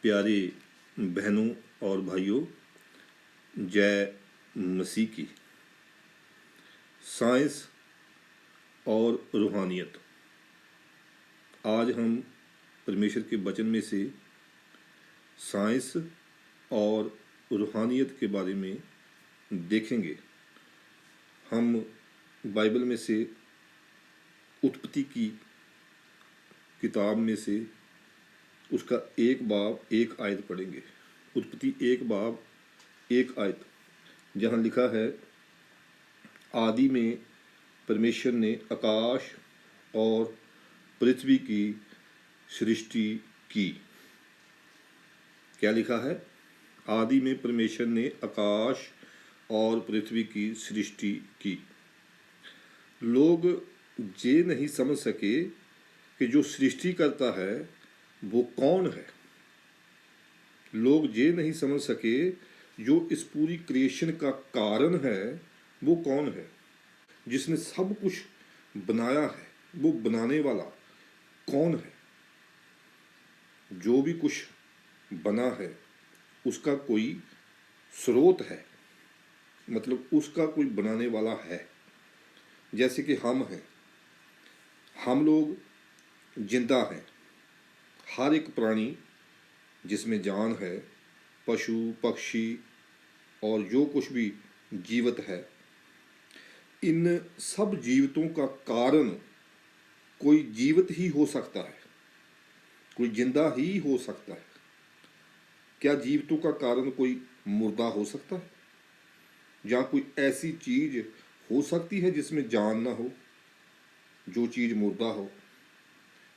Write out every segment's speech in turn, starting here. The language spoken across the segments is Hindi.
प्यारे बहनों और भाइयों, जय मसीह की। साइंस और रूहानियत। आज हम परमेश्वर के वचन में से साइंस और रूहानियत के बारे में देखेंगे। हम बाइबल में से उत्पत्ति की किताब में से उसका एक बाब एक आयत पढ़ेंगे। उत्पत्ति एक बाब एक आयत, जहाँ लिखा है, आदि में परमेश्वर ने आकाश और पृथ्वी की सृष्टि की। क्या लिखा है? आदि में परमेश्वर ने आकाश और पृथ्वी की सृष्टि की। लोग ये नहीं समझ सके कि जो सृष्टि करता है वो कौन है। लोग ये नहीं समझ सके जो इस पूरी क्रिएशन का कारण है वो कौन है। जिसने सब कुछ बनाया है वो बनाने वाला कौन है। जो भी कुछ बना है उसका कोई स्रोत है, मतलब उसका कोई बनाने वाला है। जैसे कि हम हैं, हम लोग जिंदा हैं। हर एक प्राणी जिसमें जान है, पशु पक्षी और जो कुछ भी जीवित है, इन सब जीवितों का कारण कोई जीवित ही हो सकता है, कोई जिंदा ही हो सकता है। क्या जीवितों का कारण कोई मुर्दा हो सकता है? या कोई ऐसी चीज हो सकती है जिसमें जान ना हो, जो चीज मुर्दा हो?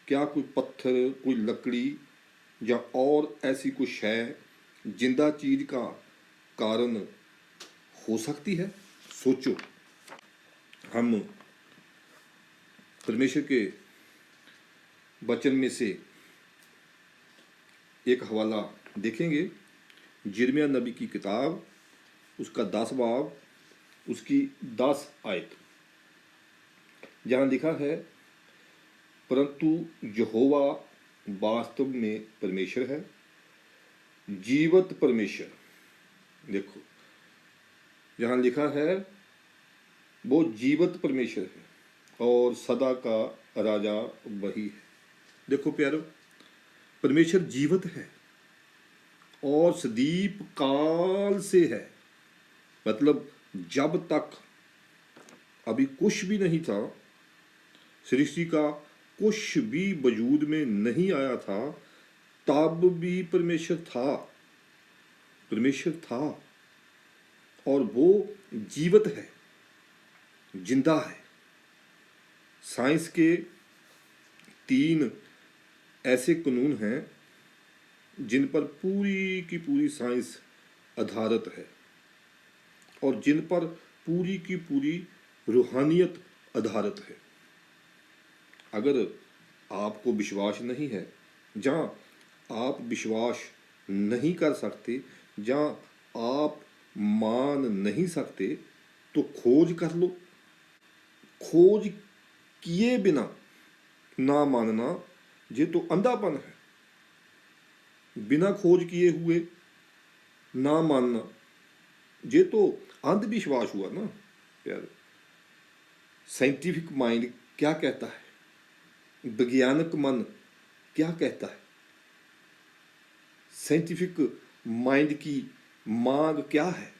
क्या कोई पत्थर, कोई लकड़ी या और ऐसी कुछ है जिंदा चीज का कारण हो सकती है? सोचो। हम परमेश्वर के वचन में से एक हवाला देखेंगे। यिर्मयाह नबी की किताब, उसका 10 बाब, उसकी 10 आयत, जहाँ लिखा है, परंतु यहोवा वास्तव में परमेश्वर है, जीवत परमेश्वर। देखो, जहाँ लिखा है वो जीवत परमेश्वर है और सदा का राजा वही है। देखो प्यारो, परमेश्वर जीवित है और सदीप काल से है। मतलब जब तक अभी कुछ भी नहीं था, सृष्टि का कुछ भी वजूद में नहीं आया था, तब भी परमेश्वर था। परमेश्वर था और वो जीवित है, जिंदा है। साइंस के 3 ऐसे कानून हैं जिन पर पूरी की पूरी साइंस आधारित है और जिन पर पूरी की पूरी रूहानियत आधारित है। अगर आपको विश्वास नहीं है, जहाँ आप विश्वास नहीं कर सकते, जहाँ आप मान नहीं सकते, तो खोज कर लो। खोज किए बिना ना मानना ये तो अंधापन है। बिना खोज किए हुए ना मानना ये तो अंधविश्वास हुआ ना प्यारे। साइंटिफिक माइंड क्या कहता है? वैज्ञानिक मन क्या कहता है? साइंटिफिक माइंड की मांग क्या है?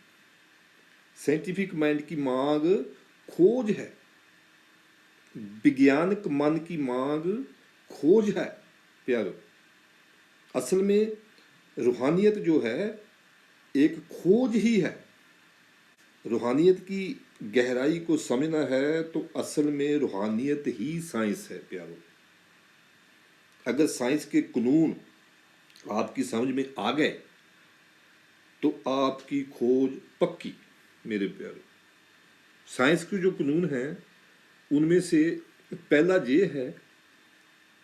साइंटिफिक माइंड की मांग खोज है। वैज्ञानिक मन की मांग खोज है प्यारो। असल में रूहानियत जो है एक खोज ही है। रूहानियत की गहराई को समझना है तो असल में रूहानियत ही साइंस है प्यारो। अगर साइंस के कानून आपकी समझ में आ गए तो आपकी खोज पक्की मेरे प्यारो। साइंस के जो कानून हैं उनमें से पहला ये है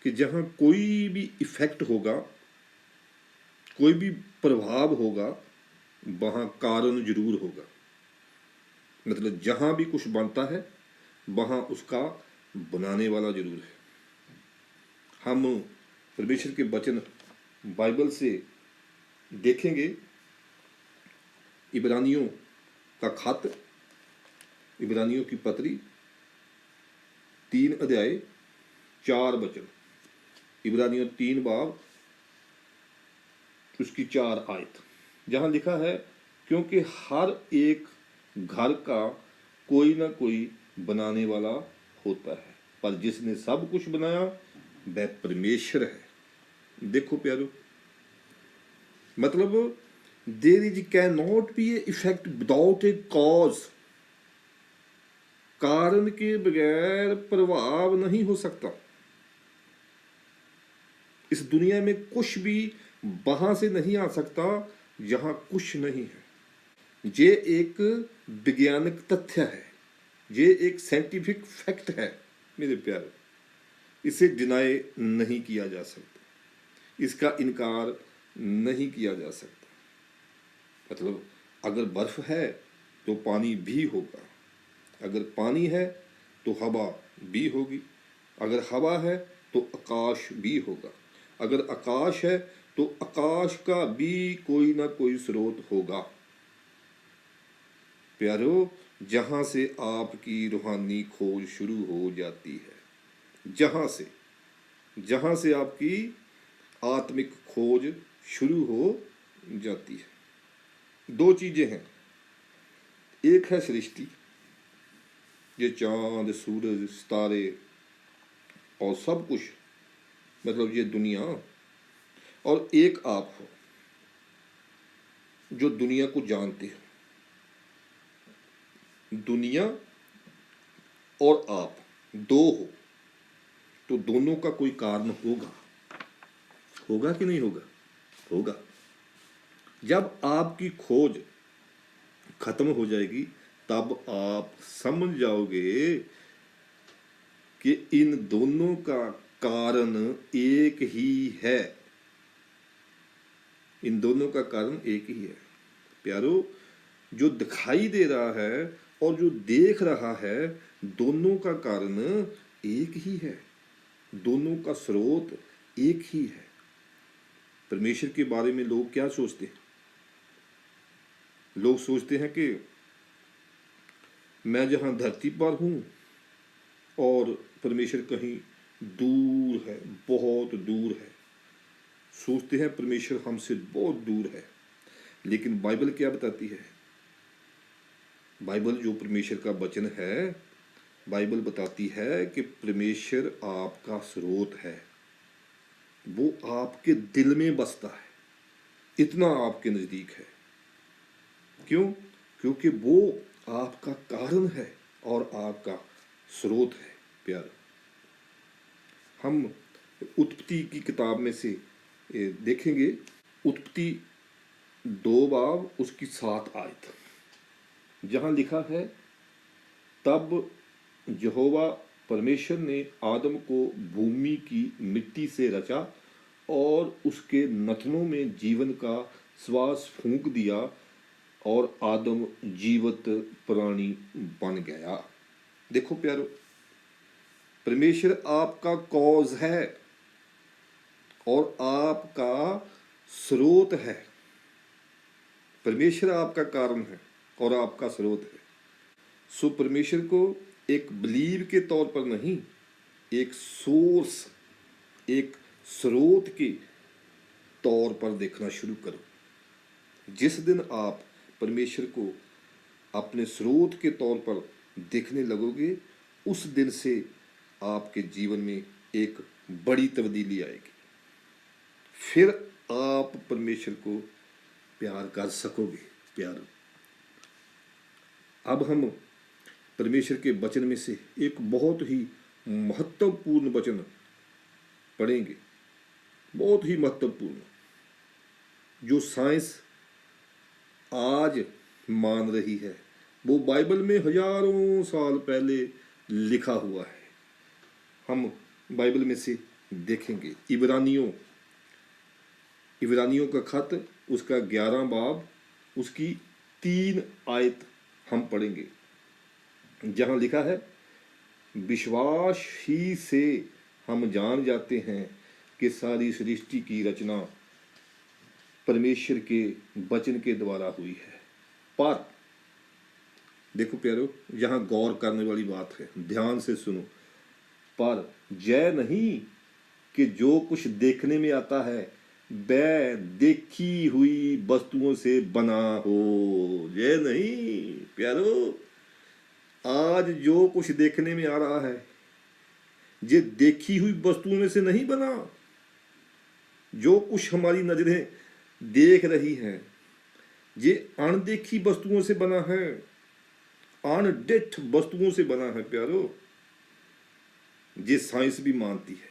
कि जहाँ कोई भी इफेक्ट होगा, कोई भी प्रभाव होगा, वहाँ कारण जरूर होगा। मतलब जहाँ भी कुछ बनता है वहाँ उसका बनाने वाला जरूर है। हम परमेश्वर के वचन बाइबल से देखेंगे इब्रानियों का खत, इब्रानियों की पत्री, 3 अध्याय 4 वचन, इब्रानियों 3 बाब उसकी 4 आयत, जहाँ लिखा है क्योंकि हर एक घर का कोई ना कोई बनाने वाला होता है, पर जिसने सब कुछ बनाया वह परमेश्वर है। देखो प्यारो, मतलब there is can not be A effect without A cause. कारण के बगैर प्रभाव नहीं हो सकता। इस दुनिया में कुछ भी वहां से नहीं आ सकता जहां कुछ नहीं है। ये एक वैज्ञानिक तथ्य है, ये एक साइंटिफिक फैक्ट है मेरे प्यारे, इसे डिनाई नहीं किया जा सकता, इसका इनकार नहीं किया जा सकता। मतलब अगर बर्फ है तो पानी भी होगा, अगर पानी है तो हवा भी होगी, अगर हवा है तो आकाश भी होगा, अगर आकाश है तो आकाश का भी कोई ना कोई स्रोत होगा। प्यारो, जहां से आपकी रूहानी खोज शुरू हो जाती है, जहां से आपकी आत्मिक खोज शुरू हो जाती है। 2 चीजें हैं, एक है सृष्टि, ये चांद सूरज सितारे और सब कुछ, मतलब ये दुनिया, और एक आप हो जो दुनिया को जानते हो। दुनिया और आप 2 हो तो दोनों का कोई कारण होगा, होगा कि नहीं होगा? होगा। जब आपकी खोज खत्म हो जाएगी तब आप समझ जाओगे कि इन दोनों का कारण एक ही है, इन दोनों का कारण एक ही है। प्यारो, जो दिखाई दे रहा है और जो देख रहा है, दोनों का कारण एक ही है, दोनों का स्रोत एक ही है। परमेश्वर के बारे में लोग क्या सोचते हैं? लोग सोचते हैं कि मैं जहां धरती पर हूं और परमेश्वर कहीं दूर है, बहुत दूर है। सोचते हैं परमेश्वर हमसे बहुत दूर है, लेकिन बाइबल क्या बताती है? बाइबल जो परमेश्वर का वचन है, बाइबल बताती है कि परमेश्वर आपका स्रोत है, वो आपके दिल में बसता है, इतना आपके नजदीक है। क्यों? क्योंकि वो आपका कारण है और आपका स्रोत है। प्यार, हम उत्पत्ति की किताब में से देखेंगे, उत्पत्ति 2 बाब उसकी 7 आयत, जहां लिखा है तब यहोवा परमेश्वर ने आदम को भूमि की मिट्टी से रचा और उसके नथनों में जीवन का श्वास फूंक दिया और आदम जीवित प्राणी बन गया। देखो प्यारो, परमेश्वर आपका कॉज है और आपका स्रोत है। परमेश्वर आपका कारण है और आपका स्रोत है। सो परमेश्वर को एक बिलीव के तौर पर नहीं, एक सोर्स, एक स्रोत के तौर पर देखना शुरू करो। जिस दिन आप परमेश्वर को अपने स्रोत के तौर पर देखने लगोगे, उस दिन से आपके जीवन में एक बड़ी तब्दीली आएगी। फिर आप परमेश्वर को प्यार कर सकोगे। प्यार, अब हम परमेश्वर के वचन में से एक बहुत ही महत्वपूर्ण वचन पढ़ेंगे, बहुत ही महत्वपूर्ण, जो साइंस आज मान रही है, वो बाइबल में हजारों साल पहले लिखा हुआ है। हम बाइबल में से देखेंगे इब्रानियों का खत, उसका 11 बाब उसकी 3 आयत हम पढ़ेंगे, जहां लिखा है विश्वास ही से हम जान जाते हैं कि सारी सृष्टि की रचना परमेश्वर के वचन के द्वारा हुई है। पर देखो प्यारो, यहाँ गौर करने वाली बात है, ध्यान से सुनो। पर यह नहीं कि जो कुछ देखने में आता है वह देखी हुई वस्तुओं से बना हो। यह नहीं प्यारो, आज जो कुछ देखने में आ रहा है ये देखी हुई वस्तुओं में से नहीं बना। जो कुछ हमारी नजरें देख रही हैं ये अनदेखी वस्तुओं से बना है, अनडेथ वस्तुओं से बना है प्यारो। ये साइंस भी मानती है,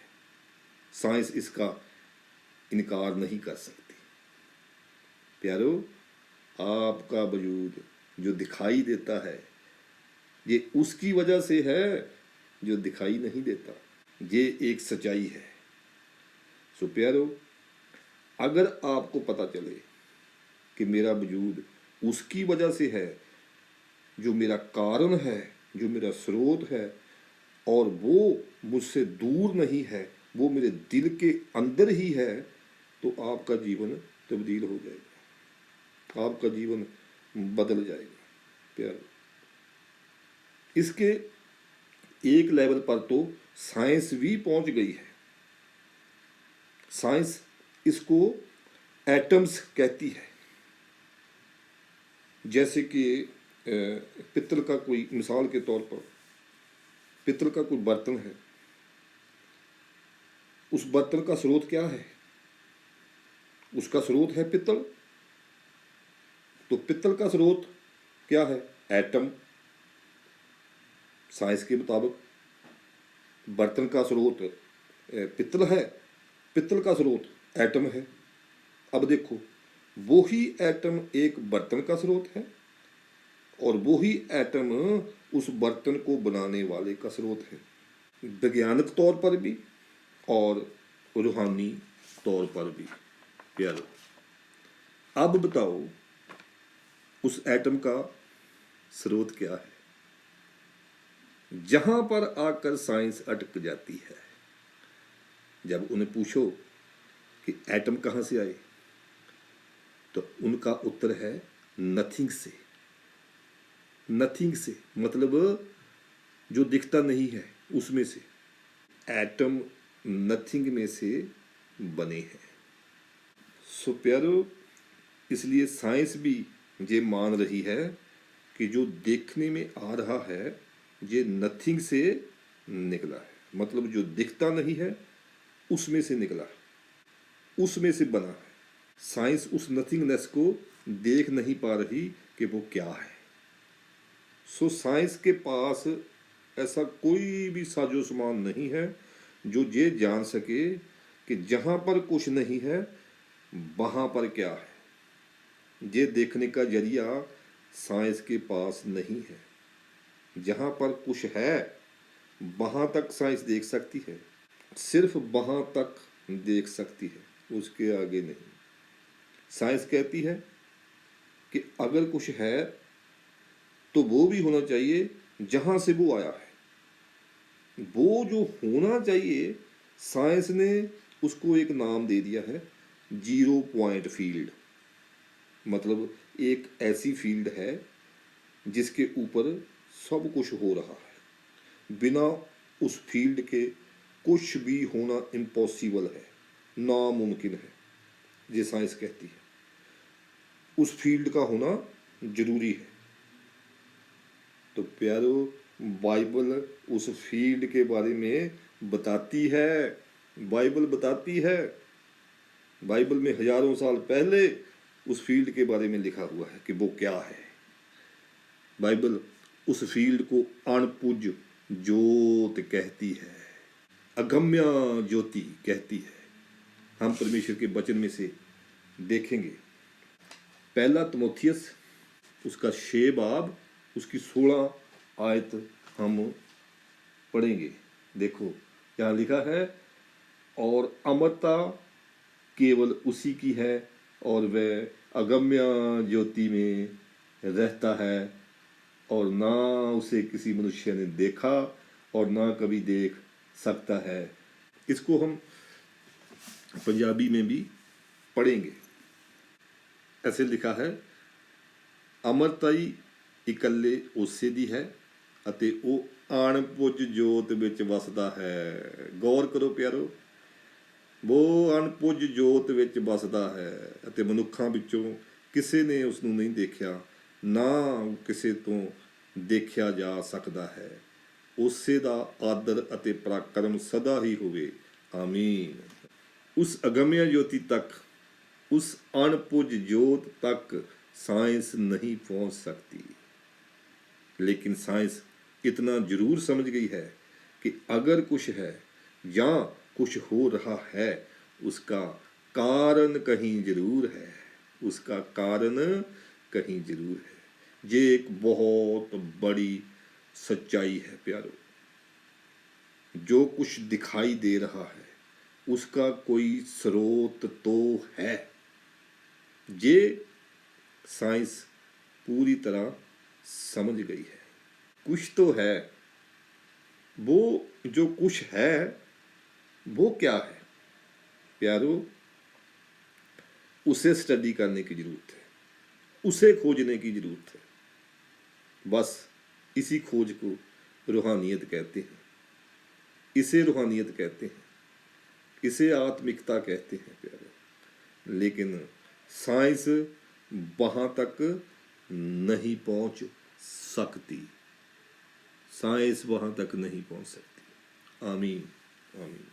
साइंस इसका इनकार नहीं कर सकती। प्यारो, आपका वजूद जो दिखाई देता है ये उसकी वजह से है जो दिखाई नहीं देता। ये एक सच्चाई है। सो प्यारो, अगर आपको पता चले कि मेरा वजूद उसकी वजह से है, जो मेरा कारण है, जो मेरा स्रोत है, और वो मुझसे दूर नहीं है, वो मेरे दिल के अंदर ही है, तो आपका जीवन तब्दील हो जाएगा, आपका जीवन बदल जाएगा प्यारो। इसके एक लेवल पर तो साइंस भी पहुंच गई है। साइंस इसको एटम्स कहती है। जैसे कि पित्तल का कोई, मिसाल के तौर पर पित्तल का कोई बर्तन है, उस बर्तन का स्रोत क्या है? उसका स्रोत है पित्तल। तो पित्तल का स्रोत क्या है? एटम। साइंस के मुताबिक बर्तन का स्रोत पित्तल है, पित्तल का स्रोत एटम है। अब देखो, वो ही एटम एक बर्तन का स्रोत है और वो ही एटम उस बर्तन को बनाने वाले का स्रोत है, वैज्ञानिक तौर पर भी और रूहानी तौर पर भी प्यारो। अब बताओ उस एटम का स्रोत क्या है? जहां पर आकर साइंस अटक जाती है। जब उन्हें पूछो कि एटम कहां से आए, तो उनका उत्तर है नथिंग से। नथिंग से मतलब जो दिखता नहीं है उसमें से। एटम नथिंग में से बने हैं। सो प्यारो, इसलिए साइंस भी ये मान रही है कि जो देखने में आ रहा है ये नथिंग से निकला है, मतलब जो दिखता नहीं है उसमें से निकला है, उसमें से बना है। साइंस उस नथिंगनेस को देख नहीं पा रही कि वो क्या है। सो साइंस के पास ऐसा कोई भी साजो सामान नहीं है जो ये जान सके कि जहाँ पर कुछ नहीं है वहाँ पर क्या है। ये देखने का जरिया साइंस के पास नहीं है। जहाँ पर कुछ है वहाँ तक साइंस देख सकती है, सिर्फ वहाँ तक देख सकती है, उसके आगे नहीं। साइंस कहती है कि अगर कुछ है तो वो भी होना चाहिए जहाँ से वो आया है। वो जो होना चाहिए, साइंस ने उसको एक नाम दे दिया है, 0 पॉइंट फील्ड। मतलब एक ऐसी फील्ड है जिसके ऊपर सब कुछ हो रहा है, बिना उस फील्ड के कुछ भी होना इम्पॉसिबल है, नामुमकिन है। ये साइंस कहती है उस फील्ड का होना जरूरी है। तो प्यारो, बाइबल उस फील्ड के बारे में बताती है। बाइबल बताती है, बाइबल में हजारों साल पहले उस फील्ड के बारे में लिखा हुआ है कि वो क्या है। बाइबल उस फील्ड को अणपुज ज्योत कहती है, अगम्य ज्योति कहती है। हम परमेश्वर के वचन में से देखेंगे, पहला तिमोथियस उसका 6 बाब उसकी 16 आयत हम पढ़ेंगे। देखो यहाँ लिखा है, और अमरता केवल उसी की है और वह अगम्य ज्योति में रहता है, और ना उसे किसी मनुष्य ने देखा और ना कभी देख सकता है। इसको हम पंजाबी में भी पढ़ेंगे। ऐसे लिखा है, ਅਮਰਤਾਈ ਇਕੱਲੇ ਉਸੇ ਦੀ ਹੈ ਅਤੇ ਉਹ ਅਣਬੁੱਝ ਜੋਤ ਵਿੱਚ ਵਸਦਾ ਹੈ। ਗੌਰ ਕਰੋ ਪਿਆਰੋ, ਉਹ ਅਣਬੁੱਝ ਜੋਤ ਵਿੱਚ ਵਸਦਾ ਹੈ ਅਤੇ ਮਨੁੱਖਾਂ ਵਿੱਚੋਂ ਕਿਸੇ ਨੇ ਉਸ ਨੂੰ ਨਹੀਂ ਦੇਖਿਆ, ਨਾ ਕਿਸੇ ਤੋਂ ਦੇਖਿਆ ਜਾ ਸਕਦਾ ਹੈ। ਉਸੇ ਦਾ ਆਦਰ ਅਤੇ ਪਰਾਕਰਮ ਸਦਾ ਹੀ ਹੋਵੇ, ਆਮੀਨ। ਉਸ ਅਗਮਿਆ ਜੋਤੀ ਤੱਕ, उस अणपुज जोत तक साइंस नहीं पहुंच सकती, लेकिन साइंस इतना जरूर समझ गई है कि अगर कुछ है या कुछ हो रहा है, उसका कारण कहीं जरूर है, उसका कारण कहीं जरूर है। ये एक बहुत बड़ी सच्चाई है प्यारो। जो कुछ दिखाई दे रहा है उसका कोई स्रोत तो है। ये साइंस पूरी तरह समझ गई है। कुछ तो है, वो जो कुछ है वो क्या है प्यारो? उसे स्टडी करने की ज़रूरत है, उसे खोजने की ज़रूरत है। बस इसी खोज को रूहानियत कहते हैं, इसे रूहानियत कहते हैं, इसे आत्मिकता कहते हैं प्यारो। लेकिन साइंस वहाँ तक नहीं पहुँच सकती, साइंस वहाँ तक नहीं पहुँच सकती। आमीन, आमीन।